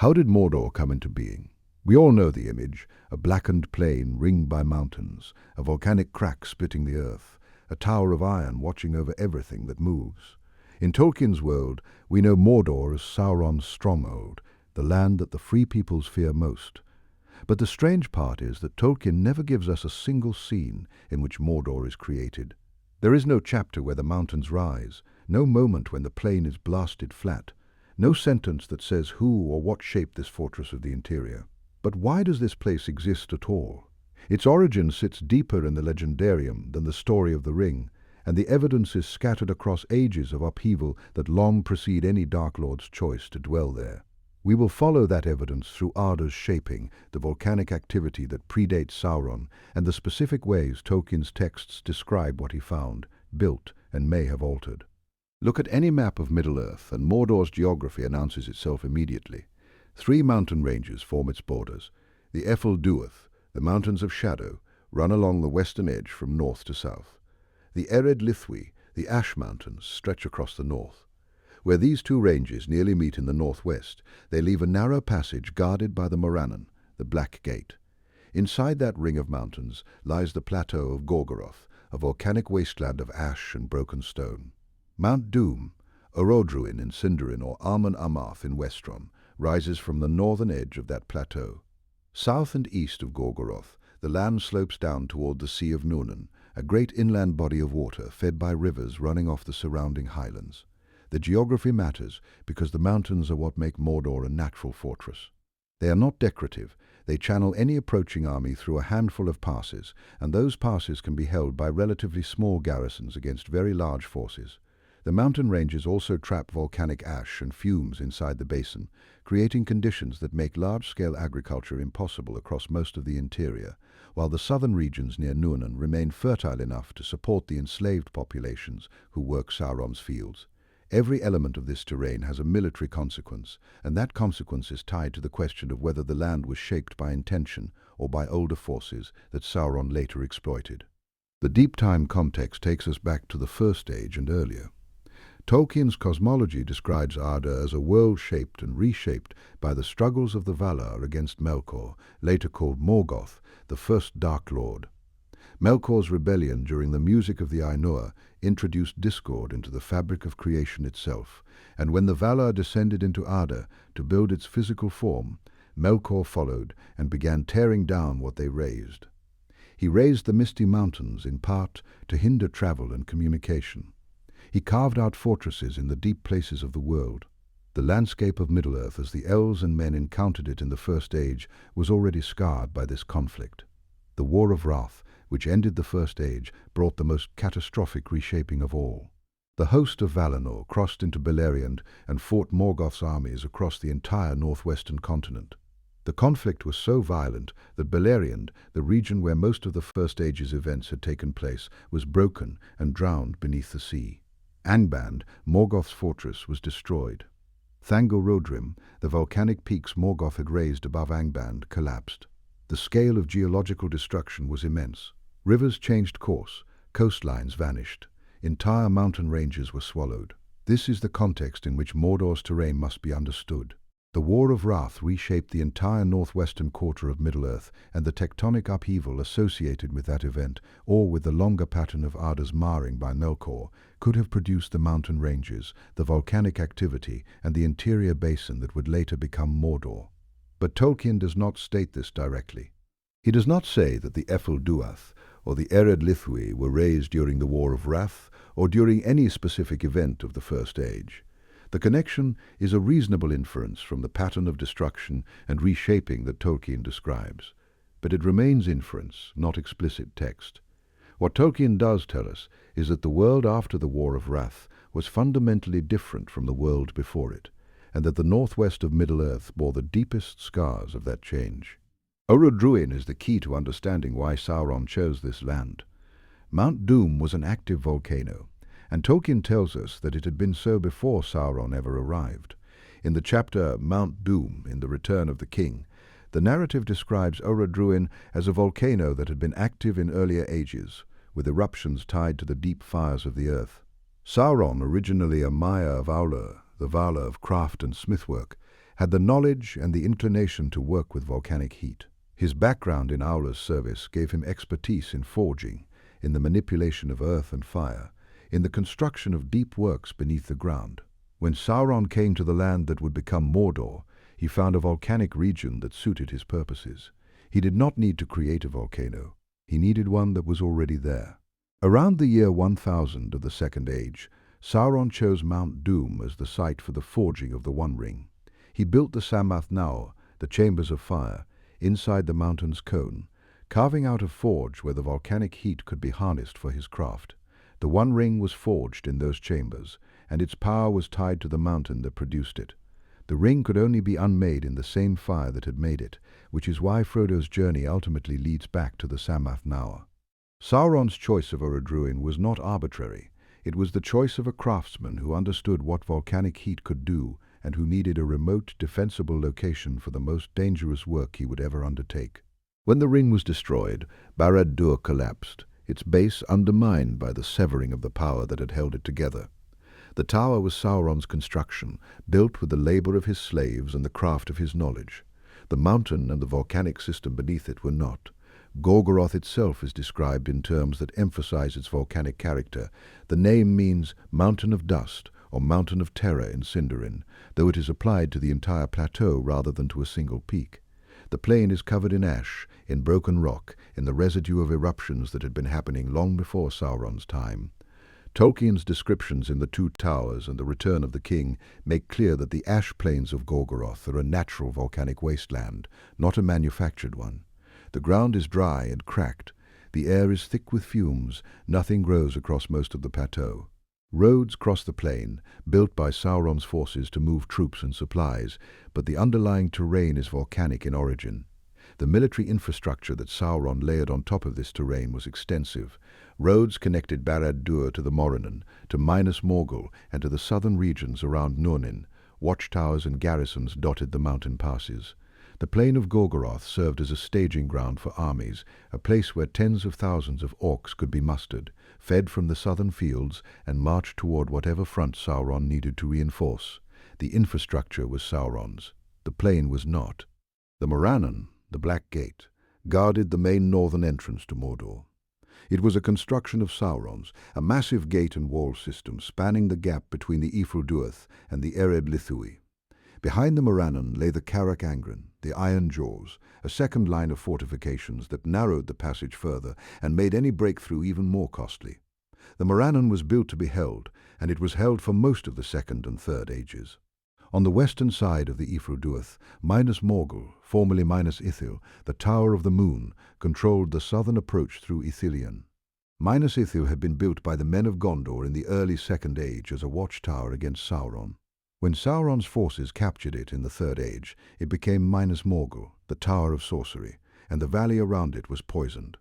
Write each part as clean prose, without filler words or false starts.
How did Mordor come into being? We all know the image: a blackened plain ringed by mountains, a volcanic crack splitting the earth, a tower of iron watching over everything that moves. In Tolkien's world, we know Mordor as Sauron's stronghold, the land that the free peoples fear most. But the strange part is that Tolkien never gives us a single scene in which Mordor is created. There is no chapter where the mountains rise, no moment when the plain is blasted flat, no sentence that says who or what shaped this fortress of the interior. But why does this place exist at all? Its origin sits deeper in the legendarium than the story of the ring, and the evidence is scattered across ages of upheaval that long precede any Dark Lord's choice to dwell there. We will follow that evidence through Arda's shaping, the volcanic activity that predates Sauron, and the specific ways Tolkien's texts describe what he found, built, and may have altered. Look at any map of Middle-earth, and Mordor's geography announces itself immediately. 3 mountain ranges form its borders. The Ephel-Duath, the Mountains of Shadow, run along the western edge from north to south. The Ered-Lithwi, the Ash Mountains, stretch across the north. Where these 2 ranges nearly meet in the northwest, they leave a narrow passage guarded by the Morannon, the Black Gate. Inside that ring of mountains lies the plateau of Gorgoroth, a volcanic wasteland of ash and broken stone. Mount Doom, Orodruin in Sindarin or Amon Amarth in Westron, rises from the northern edge of that plateau. South and east of Gorgoroth, the land slopes down toward the Sea of Núnen, a great inland body of water fed by rivers running off the surrounding highlands. The geography matters because the mountains are what make Mordor a natural fortress. They are not decorative. They channel any approaching army through a handful of passes, and those passes can be held by relatively small garrisons against very large forces. The mountain ranges also trap volcanic ash and fumes inside the basin, creating conditions that make large-scale agriculture impossible across most of the interior, while the southern regions near Núnen remain fertile enough to support the enslaved populations who work Sauron's fields. Every element of this terrain has a military consequence, and that consequence is tied to the question of whether the land was shaped by intention or by older forces that Sauron later exploited. The deep time context takes us back to the First Age and earlier. Tolkien's cosmology describes Arda as a world shaped and reshaped by the struggles of the Valar against Melkor, later called Morgoth, the first Dark Lord. Melkor's rebellion during the music of the Ainur introduced discord into the fabric of creation itself, and when the Valar descended into Arda to build its physical form, Melkor followed and began tearing down what they raised. He raised the misty mountains in part to hinder travel and communication. He carved out fortresses in the deep places of the world. The landscape of Middle-earth as the elves and men encountered it in the First Age was already scarred by this conflict. The War of Wrath, which ended the First Age, brought the most catastrophic reshaping of all. The host of Valinor crossed into Beleriand and fought Morgoth's armies across the entire northwestern continent. The conflict was so violent that Beleriand, the region where most of the First Age's events had taken place, was broken and drowned beneath the sea. Angband, Morgoth's fortress, was destroyed. Thangorodrim, the volcanic peaks Morgoth had raised above Angband, collapsed. The scale of geological destruction was immense. Rivers changed course, coastlines vanished, entire mountain ranges were swallowed. This is the context in which Mordor's terrain must be understood. The War of Wrath reshaped the entire northwestern quarter of Middle-earth, and the tectonic upheaval associated with that event, or with the longer pattern of Arda's marring by Melkor, could have produced the mountain ranges, the volcanic activity, and the interior basin that would later become Mordor. But Tolkien does not state this directly. He does not say that the Ephel-Duath or the Ered-Lithwi were raised during the War of Wrath or during any specific event of the First Age. The connection is a reasonable inference from the pattern of destruction and reshaping that Tolkien describes, but it remains inference, not explicit text. What Tolkien does tell us is that the world after the War of Wrath was fundamentally different from the world before it, and that the northwest of Middle-earth bore the deepest scars of that change. Orodruin is the key to understanding why Sauron chose this land. Mount Doom was an active volcano, and Tolkien tells us that it had been so before Sauron ever arrived. In the chapter Mount Doom in The Return of the King, the narrative describes Orodruin as a volcano that had been active in earlier ages, with eruptions tied to the deep fires of the earth. Sauron, originally a Maya of Aulur, the Vala of craft and smithwork, had the knowledge and the inclination to work with volcanic heat. His background in Aula's service gave him expertise in forging, in the manipulation of earth and fire, in the construction of deep works beneath the ground. When Sauron came to the land that would become Mordor, he found a volcanic region that suited his purposes. He did not need to create a volcano. He needed one that was already there. Around the year 1000 of the Second Age, Sauron chose Mount Doom as the site for the forging of the One Ring. He built the Sammath Naur, the Chambers of Fire, inside the mountain's cone, carving out a forge where the volcanic heat could be harnessed for his craft. The One Ring was forged in those chambers, and its power was tied to the mountain that produced it. The ring could only be unmade in the same fire that had made it, which is why Frodo's journey ultimately leads back to the Sammath Naur. Sauron's choice of Orodruin was not arbitrary. It was the choice of a craftsman who understood what volcanic heat could do and who needed a remote, defensible location for the most dangerous work he would ever undertake. When the ring was destroyed, Barad-dur collapsed, its base undermined by the severing of the power that had held it together. The tower was Sauron's construction, built with the labor of his slaves and the craft of his knowledge. The mountain and the volcanic system beneath it were not. Gorgoroth itself is described in terms that emphasize its volcanic character. The name means mountain of dust or mountain of terror in Sindarin, though it is applied to the entire plateau rather than to a single peak. The plain is covered in ash, in broken rock, in the residue of eruptions that had been happening long before Sauron's time. Tolkien's descriptions in The Two Towers and The Return of the King make clear that the ash plains of Gorgoroth are a natural volcanic wasteland, not a manufactured one. The ground is dry and cracked. The air is thick with fumes. Nothing grows across most of the plateau. Roads cross the plain, built by Sauron's forces to move troops and supplies, but the underlying terrain is volcanic in origin. The military infrastructure that Sauron layered on top of this terrain was extensive. Roads connected Barad-dur to the Morannon, to Minas Morgul, and to the southern regions around Nurnin. Watchtowers and garrisons dotted the mountain passes. The plain of Gorgoroth served as a staging ground for armies, a place where tens of thousands of orcs could be mustered, fed from the southern fields, and marched toward whatever front Sauron needed to reinforce. The infrastructure was Sauron's. The plain was not. The Morannon, the Black Gate, guarded the main northern entrance to Mordor. It was a construction of Sauron's, a massive gate and wall system spanning the gap between the Ifril-Duath and the Ered Lithui. Behind the Morannon lay the Carach Angren, the Iron Jaws, a second line of fortifications that narrowed the passage further and made any breakthrough even more costly. The Morannon was built to be held, and it was held for most of the Second and Third Ages. On the western side of the Ifril-Duath, Minas Morgul, formerly Minas Ithil, the Tower of the Moon, controlled the southern approach through Ithilien. Minas Ithil had been built by the men of Gondor in the early Second Age as a watchtower against Sauron. When Sauron's forces captured it in the Third Age, it became Minas Morgul, the Tower of Sorcery, and the valley around it was poisoned.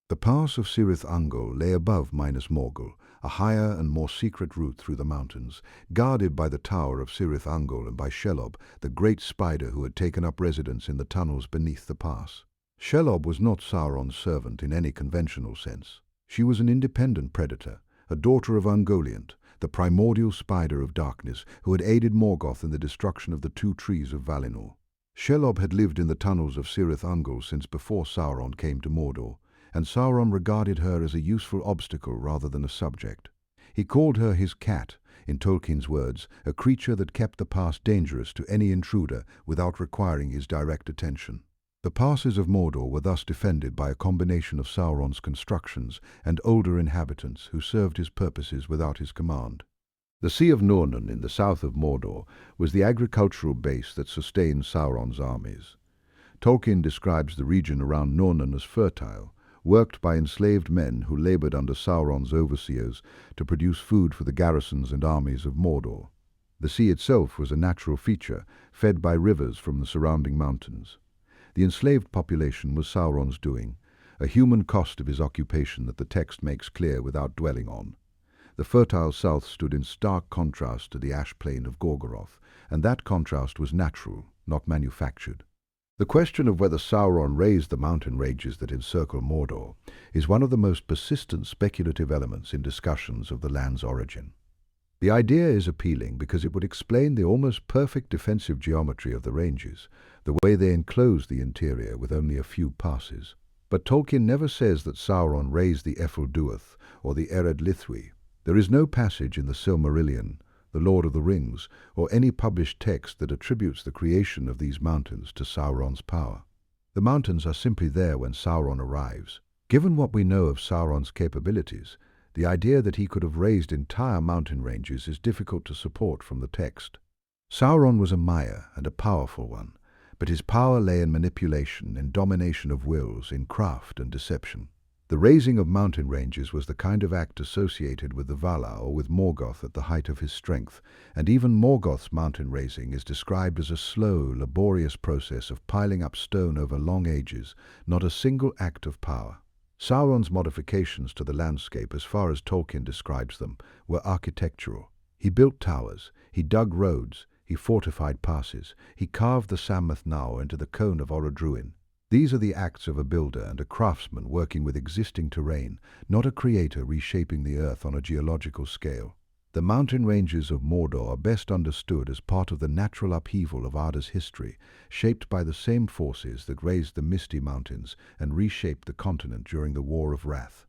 The pass of Cirith Ungol lay above Minas Morgul, a higher and more secret route through the mountains, guarded by the Tower of Cirith Ungol and by Shelob, the great spider who had taken up residence in the tunnels beneath the pass. Shelob was not Sauron's servant in any conventional sense. She was an independent predator, a daughter of Ungoliant, the primordial spider of darkness who had aided Morgoth in the destruction of the two trees of Valinor. Shelob had lived in the tunnels of Cirith Ungol since before Sauron came to Mordor, and Sauron regarded her as a useful obstacle rather than a subject. He called her his cat, in Tolkien's words, a creature that kept the pass dangerous to any intruder without requiring his direct attention. The passes of Mordor were thus defended by a combination of Sauron's constructions and older inhabitants who served his purposes without his command. The Sea of Nurnen in the south of Mordor was the agricultural base that sustained Sauron's armies. Tolkien describes the region around Nurnen as fertile, worked by enslaved men who labored under Sauron's overseers to produce food for the garrisons and armies of Mordor. The sea itself was a natural feature, fed by rivers from the surrounding mountains. The enslaved population was Sauron's doing, a human cost of his occupation that the text makes clear without dwelling on. The fertile south stood in stark contrast to the ash plain of Gorgoroth, and that contrast was natural, not manufactured. The question of whether Sauron raised the mountain ranges that encircle Mordor is one of the most persistent speculative elements in discussions of the land's origin. The idea is appealing because it would explain the almost perfect defensive geometry of the ranges, the way they enclose the interior with only a few passes. But Tolkien never says that Sauron raised the Ephel-Duath or the Ered-Lithwi. There is no passage in the Silmarillion, the Lord of the Rings, or any published text that attributes the creation of these mountains to Sauron's power. The mountains are simply there when Sauron arrives. Given what we know of Sauron's capabilities, the idea that he could have raised entire mountain ranges is difficult to support from the text. Sauron was a Maya and a powerful one, but his power lay in manipulation, in domination of wills, in craft and deception. The raising of mountain ranges was the kind of act associated with the Valar or with Morgoth at the height of his strength, and even Morgoth's mountain raising is described as a slow, laborious process of piling up stone over long ages, not a single act of power. Sauron's modifications to the landscape, as far as Tolkien describes them, were architectural. He built towers, he dug roads, he fortified passes, he carved the Sammath Naur into the cone of Orodruin. These are the acts of a builder and a craftsman working with existing terrain, not a creator reshaping the earth on a geological scale. The mountain ranges of Mordor are best understood as part of the natural upheaval of Arda's history, shaped by the same forces that raised the Misty Mountains and reshaped the continent during the War of Wrath.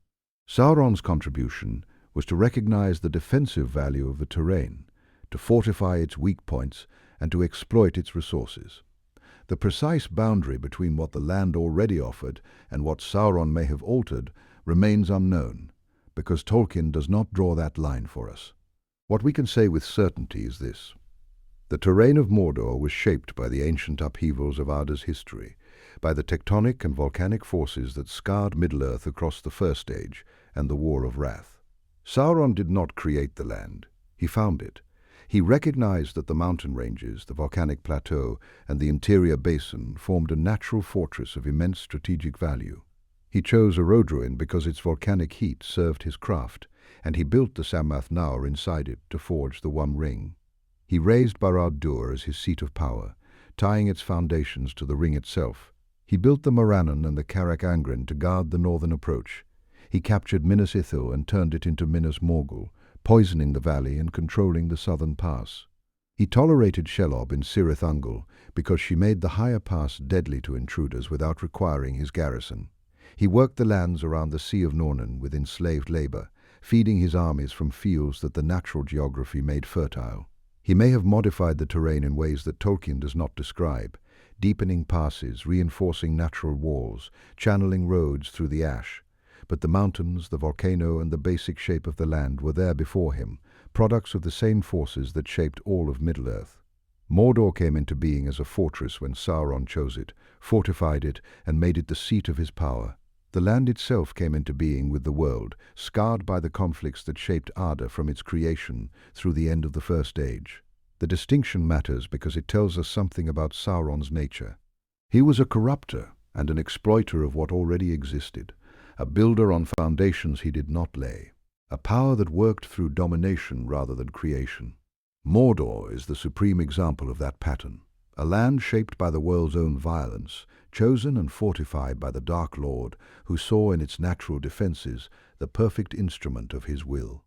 Sauron's contribution was to recognize the defensive value of the terrain, to fortify its weak points, and to exploit its resources. The precise boundary between what the land already offered and what Sauron may have altered remains unknown, because Tolkien does not draw that line for us. What we can say with certainty is this: the terrain of Mordor was shaped by the ancient upheavals of Arda's history, by the tectonic and volcanic forces that scarred Middle-earth across the First Age and the War of Wrath. Sauron did not create the land, he found it. He recognized that the mountain ranges, the volcanic plateau, and the interior basin formed a natural fortress of immense strategic value. He chose Orodruin because its volcanic heat served his craft, and he built the Sammath Naur inside it to forge the One Ring. He raised Barad-dur as his seat of power, tying its foundations to the ring itself. He built the Morannon and the Carrack Angren to guard the northern approach. He captured Minas Ithil and turned it into Minas Morgul, poisoning the valley and controlling the southern pass. He tolerated Shelob in Cirith Ungol because she made the higher pass deadly to intruders without requiring his garrison. He worked the lands around the Sea of Nornen with enslaved labor, feeding his armies from fields that the natural geography made fertile. He may have modified the terrain in ways that Tolkien does not describe, deepening passes, reinforcing natural walls, channeling roads through the ash. But the mountains, the volcano, and the basic shape of the land were there before him, products of the same forces that shaped all of Middle-earth. Mordor came into being as a fortress when Sauron chose it, fortified it, and made it the seat of his power. The land itself came into being with the world, scarred by the conflicts that shaped Arda from its creation through the end of the First Age. The distinction matters because it tells us something about Sauron's nature. He was a corrupter and an exploiter of what already existed, a builder on foundations he did not lay, a power that worked through domination rather than creation. Mordor is the supreme example of that pattern, a land shaped by the world's own violence, chosen and fortified by the Dark Lord, who saw in its natural defenses the perfect instrument of his will.